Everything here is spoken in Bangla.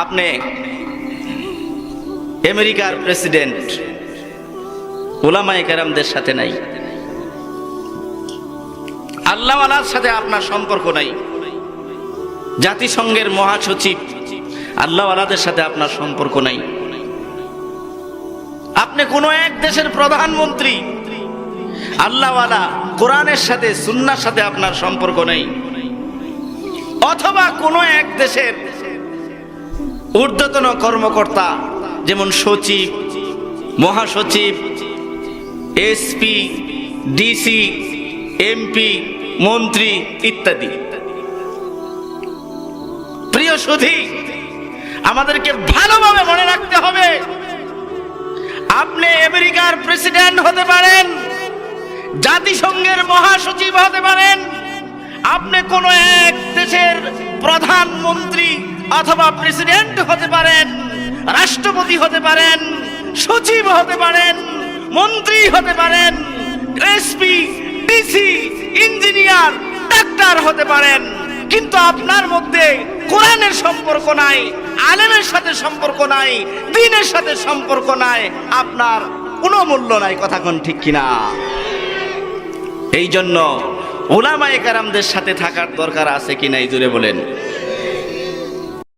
আপনি আমেরিকার প্রেসিডেন্ট উলামায়ে কেরামদের সাথে নাই, আল্লাহওয়ালার সাথে আপনার সম্পর্ক নাই, জাতিসংঘের মহাসচিব আল্লাহওয়ালাদের সাথে আপনার সম্পর্ক নাই, আপনি কোনো এক দেশের প্রধানমন্ত্রী আল্লাহওয়ালা কোরআনের সাথে সুন্নাহর সাথে আপনার সম্পর্ক নেই, অথবা কোনো এক দেশের ঊর্ধ্বতন কর্মকর্তা যেমন সচিব, মহাসচিব, এসপি, ডিসি, এমপি, মন্ত্রী ইত্যাদি। প্রিয় সুধী, আমাদেরকে ভালোভাবে মনে রাখতে হবে, আপনি আমেরিকার প্রেসিডেন্ট হতে পারেন, জাতিসংঘের মহাসচিব হতে পারেন, আপনি কোন এক দেশের প্রধানমন্ত্রী অথবা প্রেসিডেন্ট হতে পারেন, রাষ্ট্রপতি হতে পারেন, সচিব হতে পারেন, মন্ত্রী হতে পারেন, এসপি, ডিসি, ইঞ্জিনিয়ার, ডাক্তার হতে পারেন, কিন্তু আপনার মধ্যে কোরআনের সম্পর্ক নাই, আলেমের সাথে সম্পর্ক নাই, দ্বীনের সাথে সম্পর্ক নাই, আপনার কোনো মূল্য নাই। কথা কোন ঠিক কিনা? এই জন্য উলামায়ে কেরামদের সাথে থাকার দরকার আছে কিনা, এই জুড়ে বলেন।